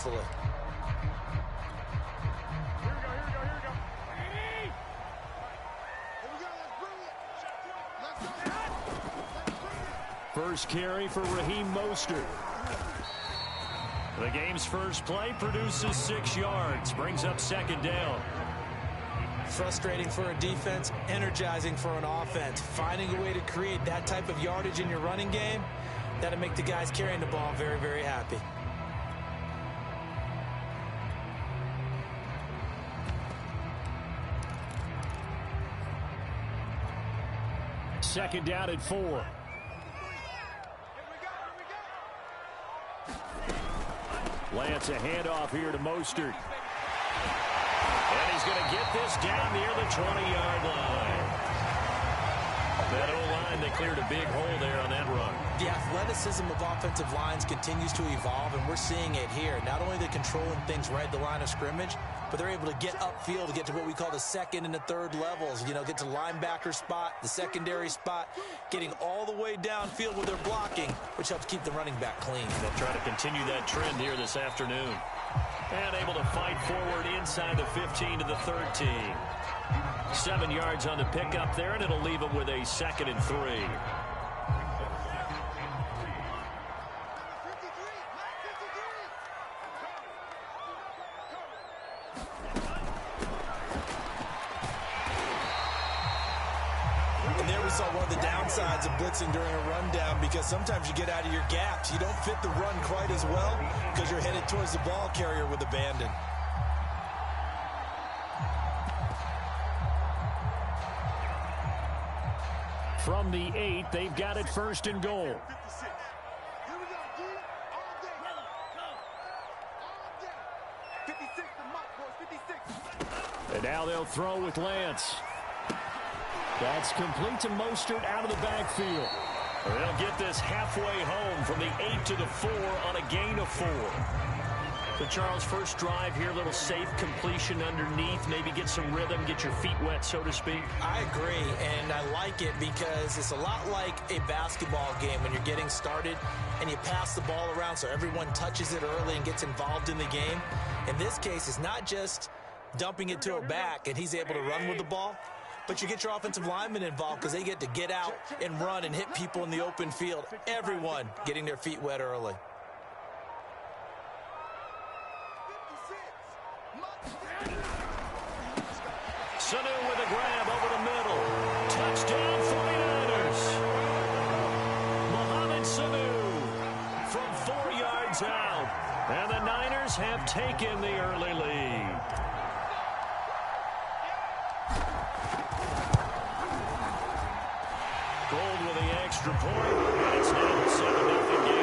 successfully. First carry for Raheem Mostert. The game's first play produces 6 yards, brings up second down. Frustrating for a defense, energizing for an offense. Finding a way to create that type of yardage in your running game, that'll make the guys carrying the ball very, very happy. Second down at 4. Lance, a handoff here to Mostert. And he's going to get this down near the 20-yard line. That O-line, they cleared a big hole there on that run. The athleticism of offensive lines continues to evolve, and we're seeing it here. Not only are they controlling things right at the line of scrimmage, but they're able to get upfield to get to what we call the second and the third levels. You know, get to linebacker spot, the secondary spot, getting all the way downfield with their blocking, which helps keep the running back clean. They'll try to continue that trend here this afternoon. And able to fight forward inside the 15 to the 13. 7 yards on the pickup there, and it'll leave them with a 2nd and 3. And there we saw one of the downsides of blitzing during a rundown, because sometimes you get out of your gaps. You don't fit the run quite as well because you're headed towards the ball carrier with abandon. From the 8, they've got it 1st and goal. And now they'll throw with Lance. That's complete to Mostert out of the backfield. They'll get this halfway home from the 8 to the 4 on a gain of 4. So, Charles, first drive here, a little safe completion underneath, maybe get some rhythm, get your feet wet, so to speak. I agree, and I like it because it's a lot like a basketball game when you're getting started and you pass the ball around so everyone touches it early and gets involved in the game. In this case, it's not just dumping it to a back and he's able to run with the ball, but you get your offensive linemen involved because they get to get out and run and hit people in the open field. Everyone getting their feet wet early. Sanu with a grab over the middle. Touchdown 49ers. Mohamed Sanu from 4 yards out. And the Niners have taken the early lead. Gold with the extra point. And it's now a 7-0 game.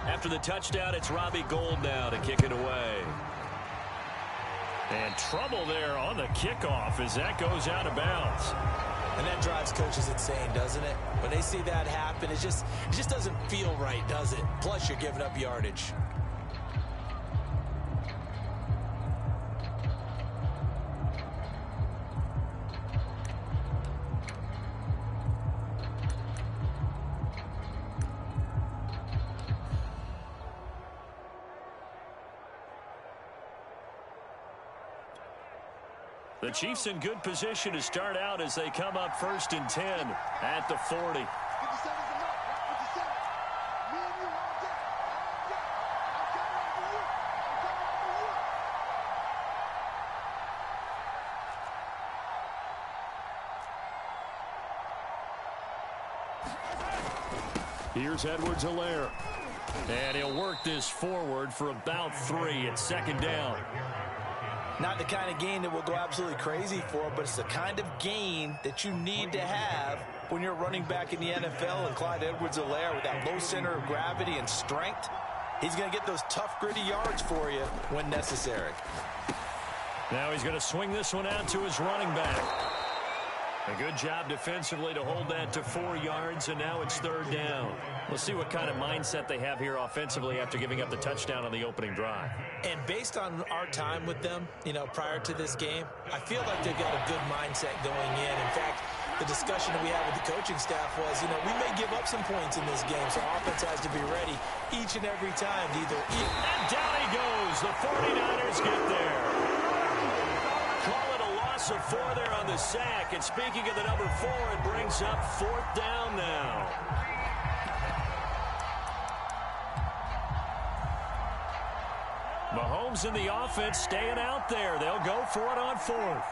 After the touchdown, it's Robbie Gould now to kick it away. And trouble there on the kickoff as that goes out of bounds. And that drives coaches insane, doesn't it? When they see that happen, it just doesn't feel right, does it? Plus, you're giving up yardage. The Chiefs in good position to start out as they come up 1st and 10 at the 40. Here's Edwards-Helaire. And he'll work this forward for about 3 at second down. Not the kind of gain that we'll go absolutely crazy for, but it's the kind of gain that you need to have when you're running back in the NFL. And Clyde Edwards-Helaire, with that low center of gravity and strength, he's going to get those tough, gritty yards for you when necessary. Now he's going to swing this one out to his running back. A good job defensively to hold that to 4 yards, and now it's third down. We'll see what kind of mindset they have here offensively after giving up the touchdown on the opening drive. And based on our time with them, prior to this game, I feel like they've got a good mindset going in. In fact, the discussion that we had with the coaching staff was, we may give up some points in this game, so offense has to be ready each and every time to either eat. And down he goes. The 49ers get there. Call it a loss of 4 there on the sack. And speaking of the number 4, it brings up 4th down now. Mahomes and the offense staying out there. They'll go for it on 4th.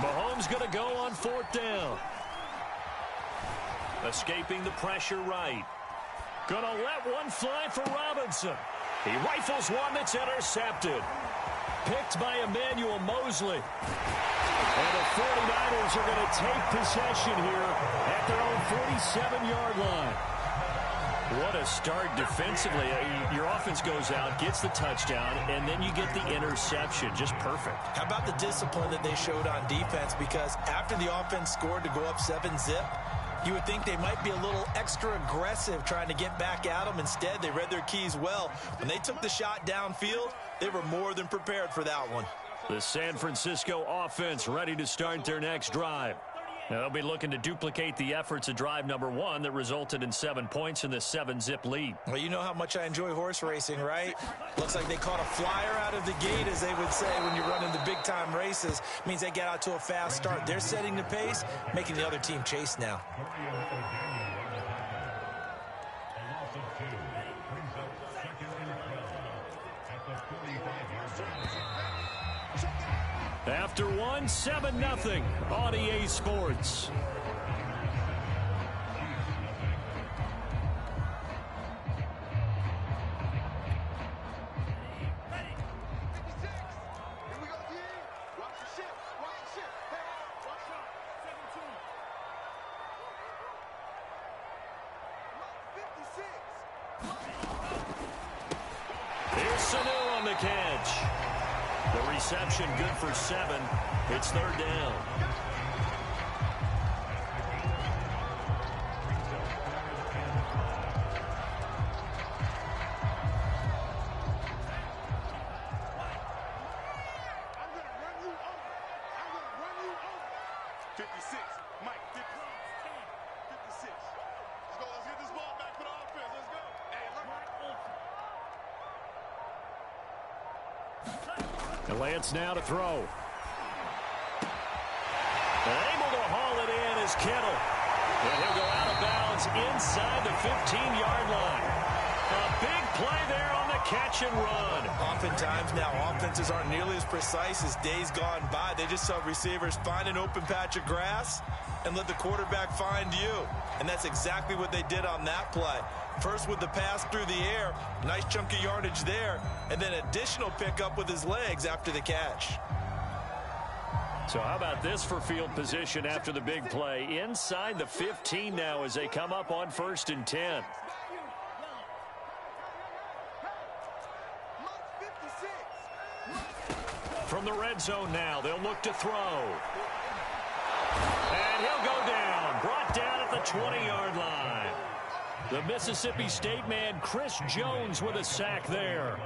Mahomes going to go on 4th down. Escaping the pressure right. Going to let one fly for Robinson. He rifles one that's intercepted. Picked by Emmanuel Mosley. And the 49ers are going to take possession here at their own 47-yard line. What a start defensively. Your offense goes out, gets the touchdown, and then you get the interception. Just perfect. How about the discipline that they showed on defense? Because after the offense scored to go up 7-zip, you would think they might be a little extra aggressive trying to get back at them. Instead, they read their keys well. When they took the shot downfield, they were more than prepared for that one. The San Francisco offense ready to start their next drive. Now, they'll be looking to duplicate the efforts of drive number 1 that resulted in 7 points in the 7-zip lead. Well, you know how much I enjoy horse racing, right? Looks like they caught a flyer out of the gate, as they would say when you're running the big-time races. Means they get out to a fast start. They're setting the pace, making the other team chase now. After 1, 7-0 on EA Sports. Here's Sanu on the catch. The reception good for 7. It's third down. Lance now to throw. Able to haul it in is Kittle. And he'll go out of bounds inside the 15-yard line. A big play there on the catch and run. Oftentimes now offenses aren't nearly as precise as days gone by. They just saw receivers find an open patch of grass and let the quarterback find you. And that's exactly what they did on that play. First with the pass through the air, nice chunk of yardage there, and then additional pickup with his legs after the catch. So how about this for field position after the big play? Inside the 15 now as they come up on 1st and 10. From the red zone now, they'll look to throw. And he'll go down, brought down at the 20-yard line. The Mississippi State man, Chris Jones, with a sack there.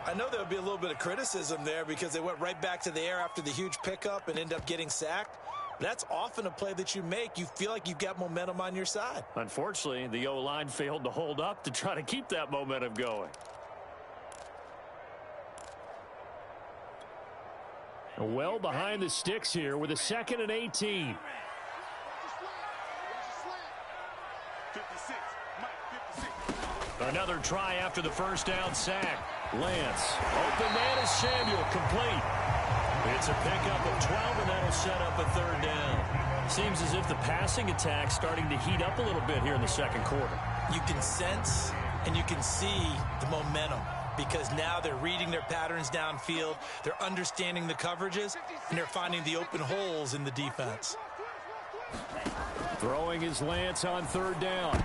I know there'll be a little bit of criticism there because they went right back to the air after the huge pickup and ended up getting sacked. That's often a play that you make. You feel like you've got momentum on your side. Unfortunately, the O-line failed to hold up to try to keep that momentum going. Well behind the sticks here with a 2nd and 18. Another try after the first down sack. Lance, open man is Samuel, complete. It's a pickup of 12, and that'll set up a third down. Seems as if the passing attack's starting to heat up a little bit here in the second quarter. You can sense and you can see the momentum because now they're reading their patterns downfield, they're understanding the coverages, and they're finding the open holes in the defense. Throwing his Lance on third down.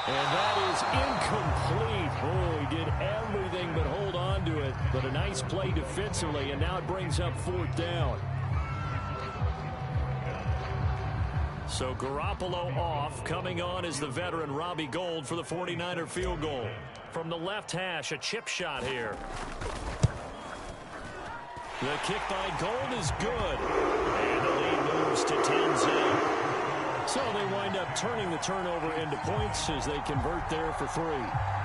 And that is incomplete. Oh, he did everything but hold on to it. But a nice play defensively, and now it brings up fourth down. So Garoppolo off. Coming on is the veteran Robbie Gould for the 49er field goal. From the left hash, a chip shot here. The kick by Gould is good. And the lead moves to 10-0. So they wind up turning the turnover into points as they convert there for 3.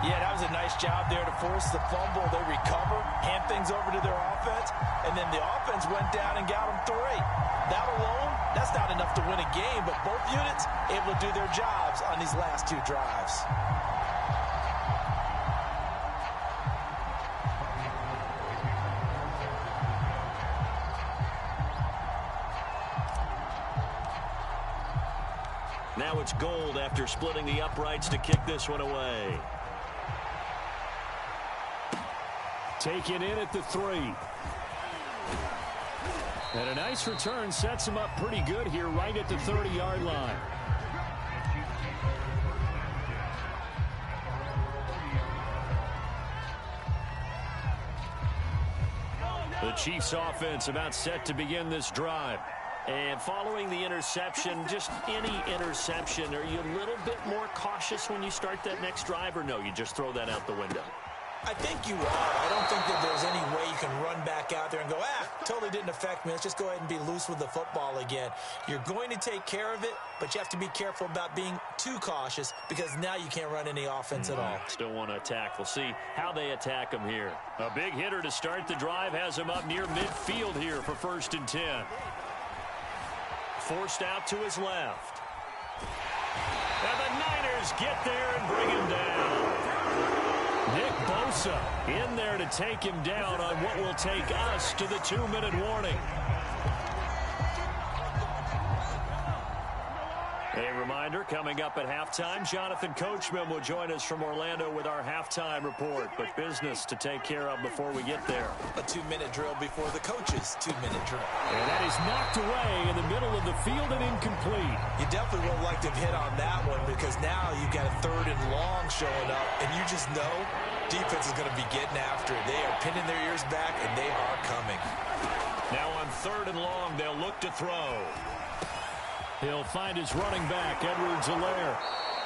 Yeah, that was a nice job there to force the fumble. They recover, hand things over to their offense, and then the offense went down and got them 3. That alone, that's not enough to win a game, but both units able to do their jobs on these last 2 drives. Now it's Gould after splitting the uprights to kick this one away. Taken in at the 3. And a nice return sets him up pretty good here right at the 30-yard line. The Chiefs offense about set to begin this drive. And following the interception, just any interception, are you a little bit more cautious when you start that next drive, or no, you just throw that out the window? I think you are. I don't think that there's any way you can run back out there and go, totally didn't affect me. Let's just go ahead and be loose with the football again. You're going to take care of it, but you have to be careful about being too cautious because now you can't run any offense at all. Still want to attack. We'll see how they attack him here. A big hitter to start the drive has him up near midfield here for 1st and 10. Forced out to his left. And the Niners get there and bring him down. Nick Bosa in there to take him down on what will take us to the 2-minute warning. A reminder, coming up at halftime, Jonathan Coachman will join us from Orlando with our halftime report. But business to take care of before we get there. A 2-minute drill before the coach's 2-minute drill. And that is knocked away in the middle of the field and incomplete. You definitely would like to hit on that one because now you've got a 3rd and long showing up, and you just know defense is going to be getting after it. They are pinning their ears back, and they are coming. Now on 3rd and long, they'll look to throw. He'll find his running back, Edwards-Helaire,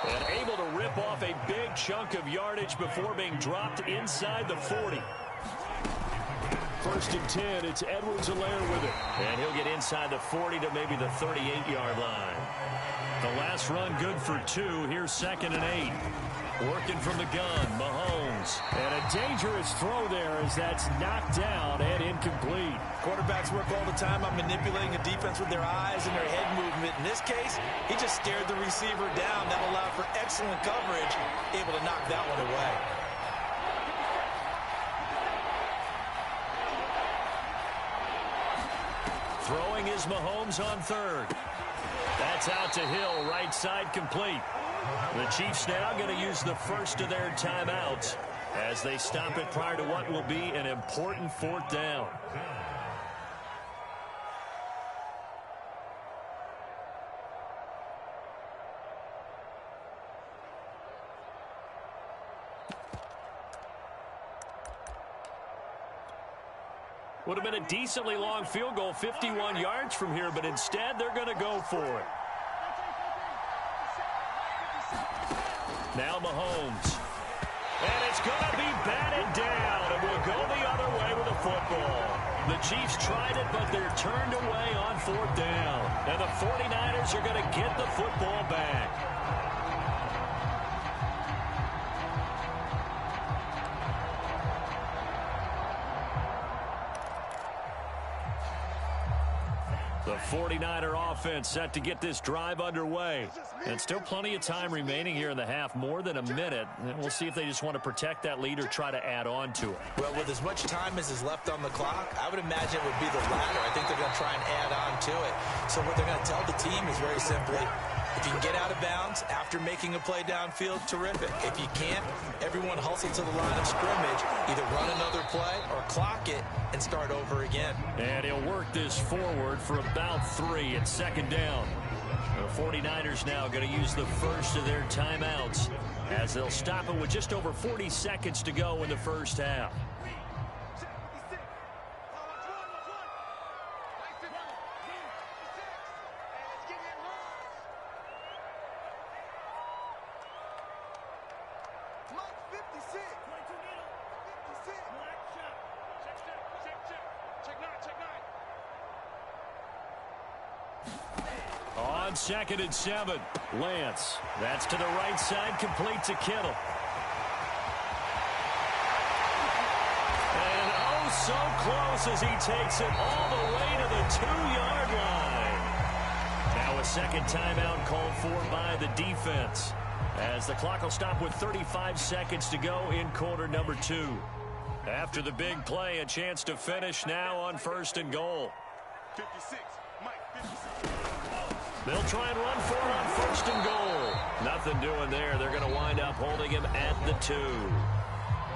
and able to rip off a big chunk of yardage before being dropped inside the 40. 1st and 10, it's Edwards-Helaire with it. And he'll get inside the 40 to maybe the 38-yard line. The last run good for 2. Here's 2nd and 8. Working from the gun, Mahomes. And a dangerous throw there as that's knocked down and incomplete. Quarterbacks work all the time on manipulating the defense with their eyes and their head movement. In this case, he just stared the receiver down. That allowed for excellent coverage, able to knock that one away. Throwing is Mahomes on 3rd. That's out to Hill, right side complete. The Chiefs now going to use the first of their timeouts as they stop it prior to what will be an important 4th down. Would have been a decently long field goal, 51 yards from here, but instead they're going to go for it. Now Mahomes. And it's going to be batted down, and we'll go the other way with the football. The Chiefs tried it, but they're turned away on 4th down. And the 49ers are going to get the football back. The 49er offense set to get this drive underway. And still plenty of time remaining here in the half, more than a minute. And we'll see if they just want to protect that lead or try to add on to it. Well, with as much time as is left on the clock, I would imagine it would be the latter. I think they're going to try and add on to it. So what they're going to tell the team is very simply, if you can get out of bounds after making a play downfield, terrific. If you can't, everyone hustle to the line of scrimmage, either run another play or clock it and start over again. And he'll work this forward for about 3 at second down. The 49ers now going to use the first of their timeouts as they'll stop it with just over 40 seconds to go in the first half. On 2nd and 7, Lance. That's to the right side, complete to Kittle. And oh, so close as he takes it all the way to the 2-yard line. Now a second timeout called for by the defense, as the clock will stop with 35 seconds to go in quarter number 2. After the big play, a chance to finish now on 1st and goal. 56, Mike, 56. They'll try and run for it on 1st and goal. Nothing doing there. They're going to wind up holding him at the 2.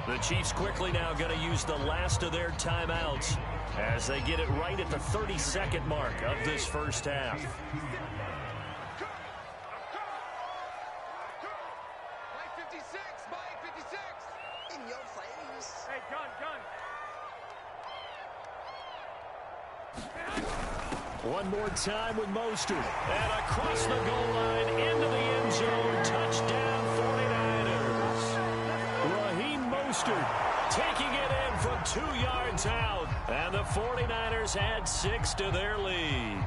The Chiefs quickly now going to use the last of their timeouts as they get it right at the 30-second mark of this first half. Mike 56, Mike 56. In your face. Hey, gun. One more time with Mostert. And across the goal line into the end zone. Touchdown 49ers. Raheem Mostert taking it in from 2 yards out. And the 49ers add 6 to their lead.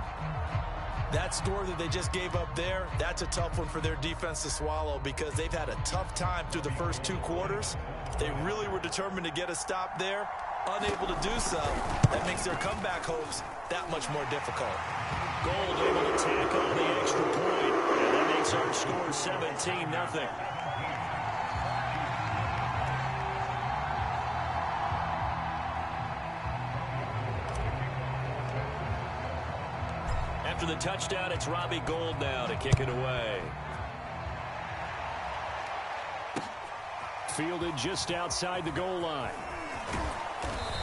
That score that they just gave up there, that's a tough one for their defense to swallow because they've had a tough time through the first 2 quarters. They really were determined to get a stop there. Unable to do so, that makes their comeback hopes that much more difficult. Gold able to tack on the extra point, and that makes our score 17-0. After the touchdown, it's Robbie Gould now to kick it away. Fielded just outside the goal line.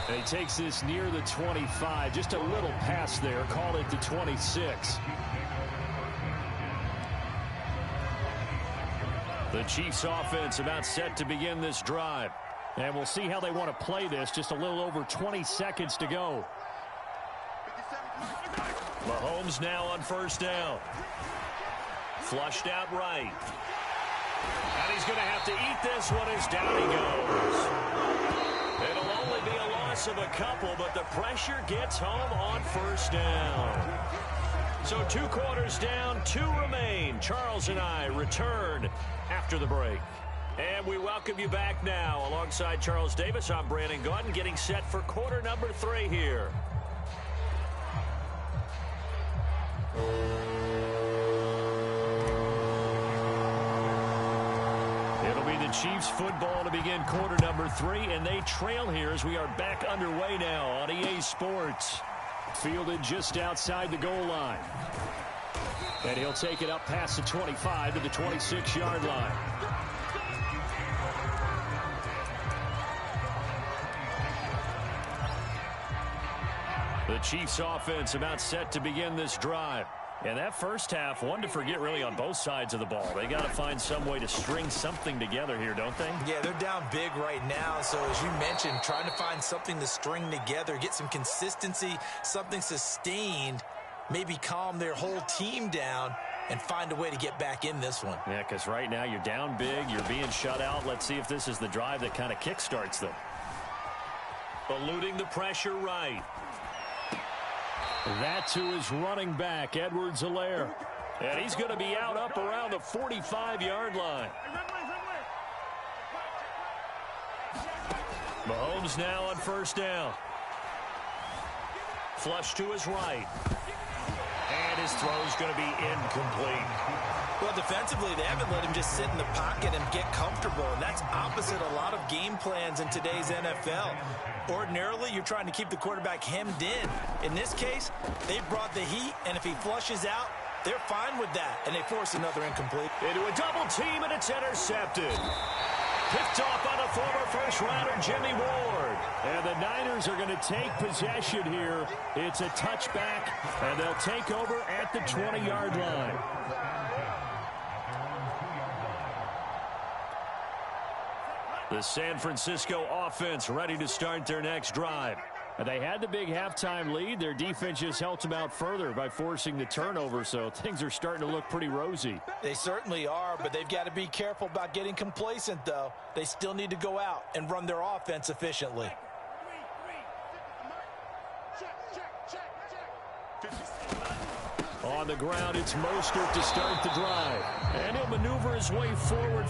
And he takes this near the 25. Just a little pass there. Call it the 26. The Chiefs offense about set to begin this drive. And we'll see how they want to play this. Just a little over 20 seconds to go. Mahomes now on 1st down. Flushed out right. And he's going to have to eat this one as down he goes. It'll only be a loss of a couple, but the pressure gets home on 1st down. So 2 quarters down, 2 remain. Charles and I return after the break. And we welcome you back now. Alongside Charles Davis, I'm Brandon Gaudin, getting set for quarter number 3 here. It'll be the Chiefs football to begin quarter number 3, and they trail here as we are back underway now on EA Sports. Fielded just outside the goal line. And he'll take it up past the 25 to the 26-yard line. The Chiefs offense about set to begin this drive. And that first half, one to forget really on both sides of the ball. They got to find some way to string something together here, don't they? Yeah, they're down big right now. So as you mentioned, trying to find something to string together, get some consistency, something sustained, maybe calm their whole team down and find a way to get back in this one. Yeah, because right now you're down big, you're being shut out. Let's see if this is the drive that kind of kickstarts them. Eluding the pressure right. That to his running back, Edwards-Helaire. And he's going to be out up around the 45-yard line. Mahomes now on 1st down. Flush to his right. his throw is going to be incomplete. Well, defensively, they haven't let him just sit in the pocket and get comfortable, and that's opposite a lot of game plans in today's NFL. Ordinarily, you're trying to keep the quarterback hemmed in. In this case, they brought the heat, and if he flushes out, they're fine with that, and they force another incomplete. Into a double team, and it's intercepted. Picked off by the former first-rounder Jimmy Ward. And the Niners are going to take possession here. It's a touchback, and they'll take over at the 20-yard line. The San Francisco offense ready to start their next drive. They had the big halftime lead. Their defense just helped them out further by forcing the turnover, so things are starting to look pretty rosy. They certainly are, but they've got to be careful about getting complacent, though. They still need to go out and run their offense efficiently. On the ground, it's Mostert to start the drive. And he'll maneuver his way forward.